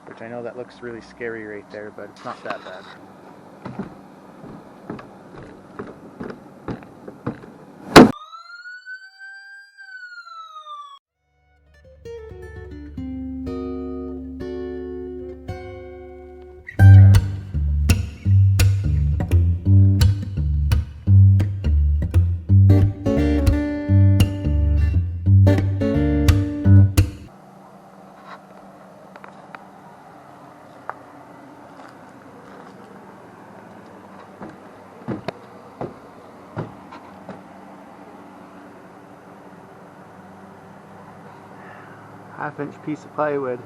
Which I know that looks really scary right there, but it's not that bad. Half-inch piece of plywood.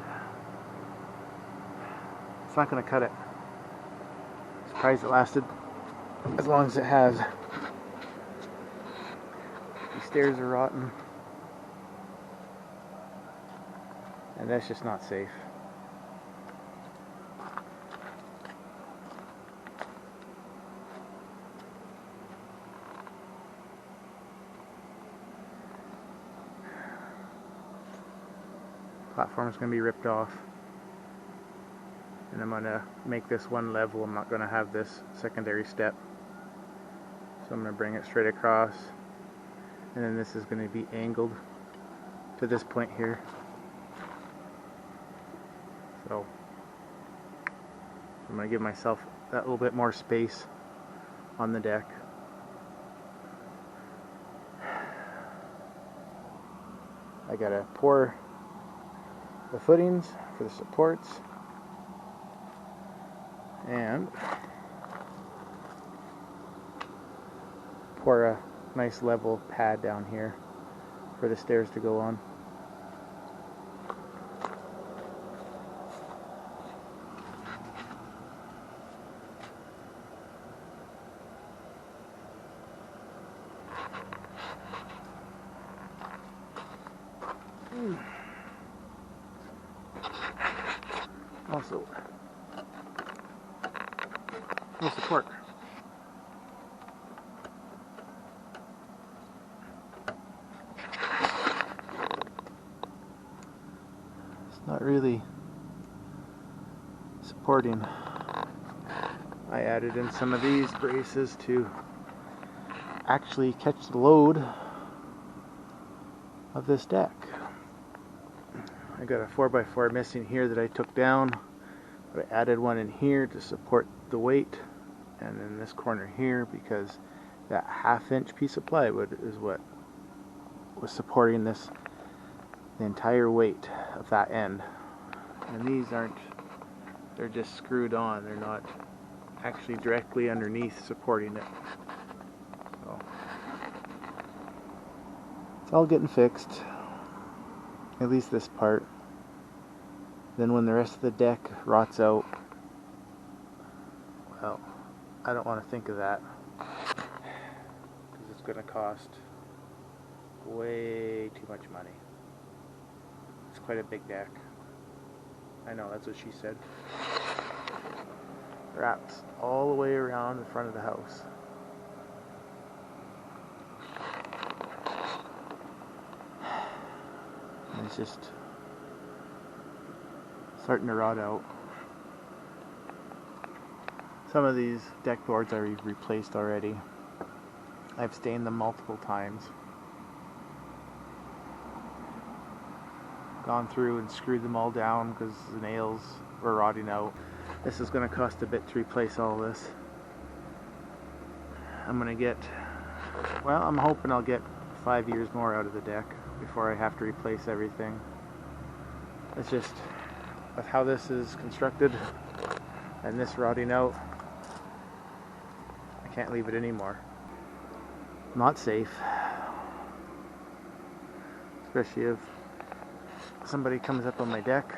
It's not going to cut it. Surprised it lasted as long as it has. These stairs are rotten, and that's just not safe. Platform is going to be ripped off, and I'm going to make this one level. I'm not going to have this secondary step, so I'm going to bring it straight across, and then this is going to be angled to this point here. So I'm going to give myself that little bit more space on the deck. I got to pour the footings for the supports, and pour a nice level pad down here for the stairs to go on. Also, no support. It's not really supporting. I added in some of these braces to actually catch the load of this deck. I got a 4x4 missing here that I took down, but I added one in here to support the weight, and in this corner here, because that half-inch piece of plywood is what was supporting this, the entire weight of that end. And these aren't, they're just screwed on, they're not actually directly underneath supporting it. So it's all getting fixed, at least this part. Then when the rest of the deck rots out, well, I don't want to think of that, because it's going to cost way too much money. It's quite a big deck. I know, that's what she said. Wraps all the way around the front of the house. And it's just starting to rot out. Some of these deck boards I've replaced already. I've stained them multiple times. Gone through and screwed them all down because the nails were rotting out. This is going to cost a bit to replace all this. I'm going to get, well, I'm hoping I'll get 5 years more out of the deck before I have to replace everything. It's just, with how this is constructed and this rotting out, I can't leave it anymore. Not safe, especially if somebody comes up on my deck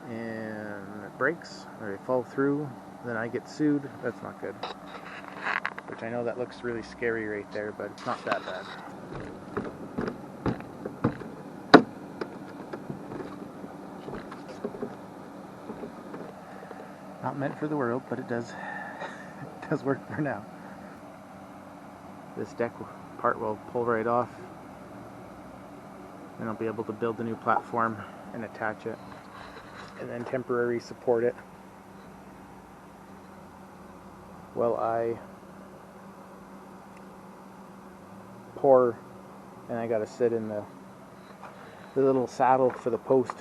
and it breaks or they fall through, then I get sued. That's not good. Which I know that looks really scary right there, but it's not that bad. Not meant for the world, but it does work for now. This deck part will pull right off, and I'll be able to build the new platform and attach it, and then temporary support it while I pour, and I gotta sit in the little saddle for the post.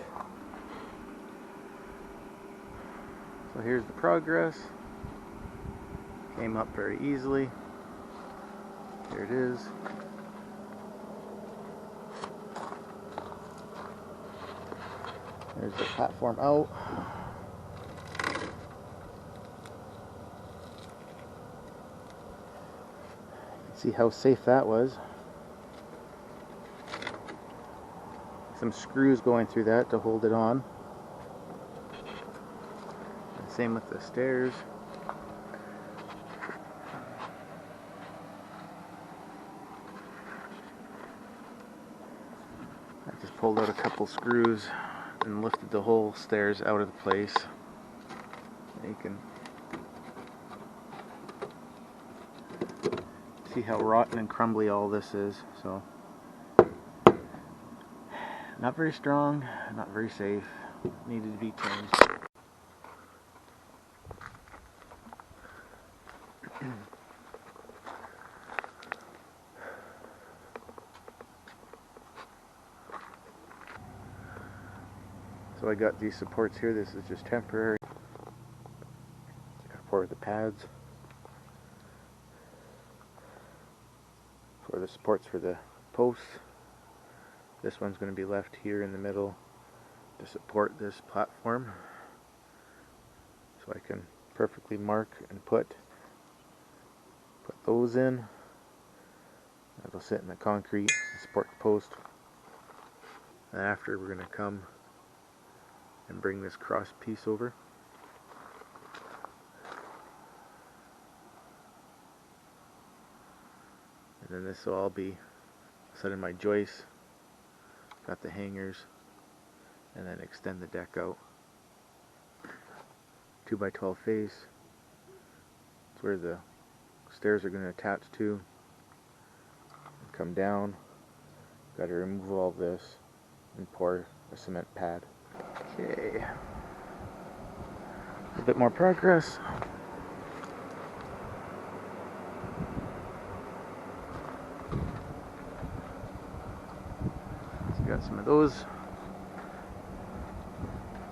So here's the progress. Came up very easily. Here it is. There's the platform out. See how safe that was. Some screws going through that to hold it on. And same with the stairs. I just pulled out a couple screws and lifted the whole stairs out of the place. And you can see how rotten and crumbly all this is. So, not very strong, not very safe, needed to be changed. So I got these supports here. This is just temporary. For the pads, for the supports for the posts. This one's going to be left here in the middle to support this platform, so I can perfectly mark and put those in. It'll sit in the concrete and support the post. And after, we're going to come and bring this cross piece over. And then this will all be set in my joists. Got the hangers, and then extend the deck out. 2x12 face. That's where the stairs are going to attach to. Come down. Got to remove all this and pour a cement pad. Okay. A bit more progress. So got some of those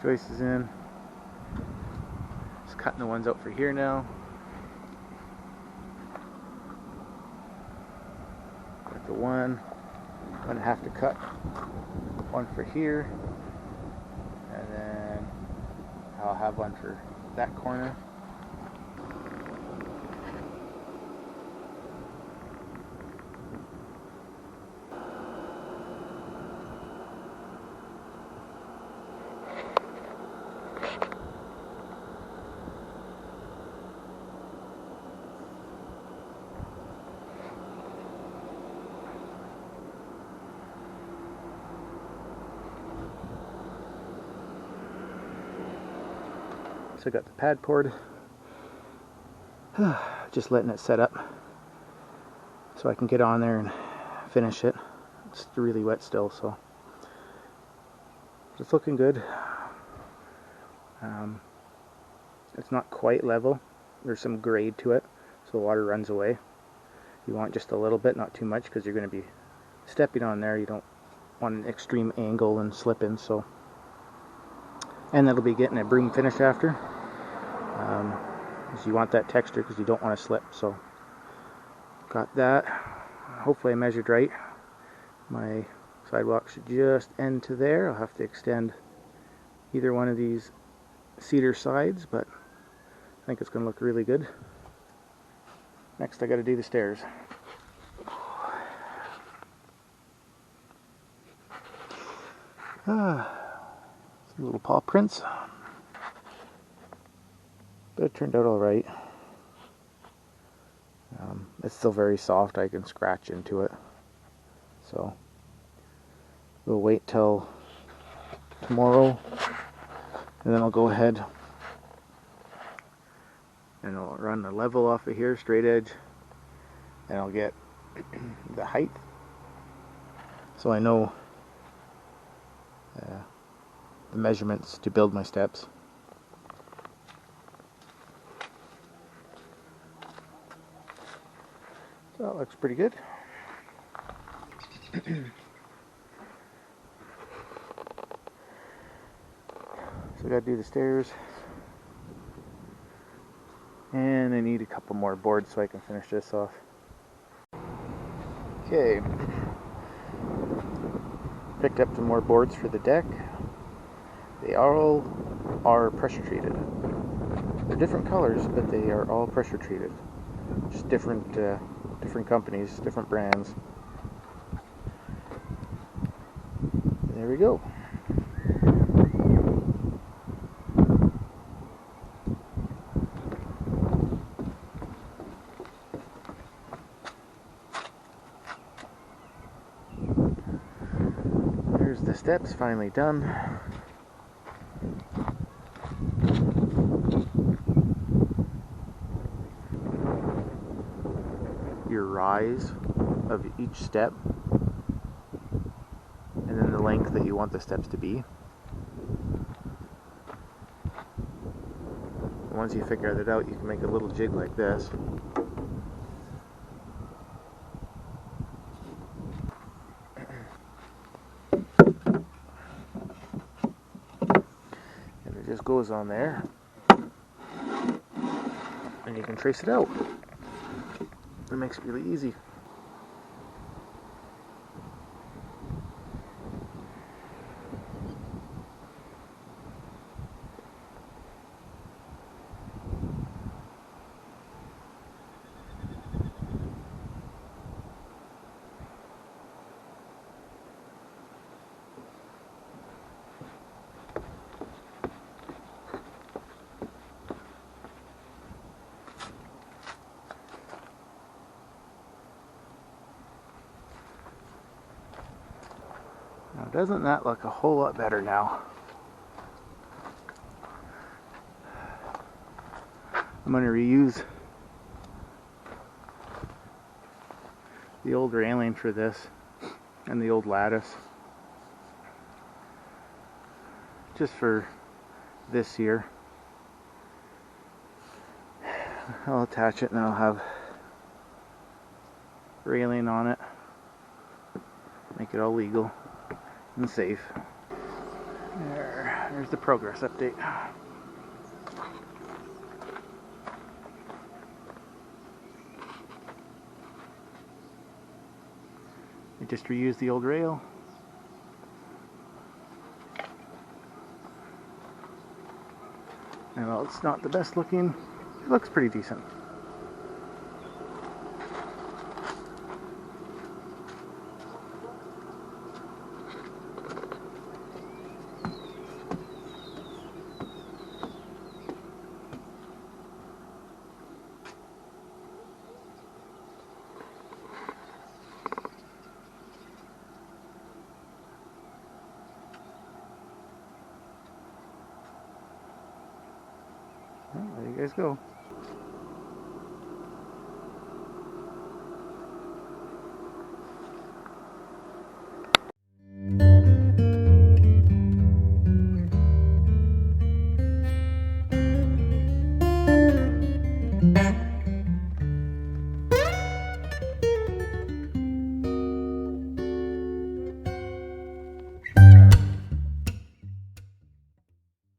joists in. Just cutting the ones out for here now. Got the one. I'm gonna have to cut one for here, and then I'll have one for that corner. So I got the pad poured, just letting it set up so I can get on there and finish it. It's really wet still, so it's looking good. It's not quite level. There's some grade to it, so the water runs away. You want just a little bit, not too much, because you're going to be stepping on there. You don't want an extreme angle and slipping. So, and that'll be getting a broom finish after. So you want that texture because you don't want to slip. So got that. Hopefully I measured right. My sidewalk should just end to there. I'll have to extend either one of these cedar sides, but I think it's going to look really good. Next I got to do the stairs. Some little paw prints. But it turned out alright. It's still very soft. I can scratch into it. So we'll wait till tomorrow, and then I'll go ahead and I'll run the level off of here, straight edge, and I'll get the height, so I know the measurements to build my steps. So that looks pretty good. So I gotta do the stairs. And I need a couple more boards so I can finish this off. Okay. Picked up some more boards for the deck. They all are pressure treated. They're different colors, but they are all pressure treated. Just different companies, different brands. There we go. There's the steps finally done. Your rise of each step, and then the length that you want the steps to be. And once you figure that out, you can make a little jig like this. And it just goes on there, and you can trace it out. It makes it really easy. Now, doesn't that look a whole lot better now? I'm going to reuse the old railing for this and the old lattice just for this year. I'll attach it and I'll have railing on it, make it all legal and safe. There's the progress update. I just reused the old rail. And while it's not the best looking, it looks pretty decent. Well, there you guys go.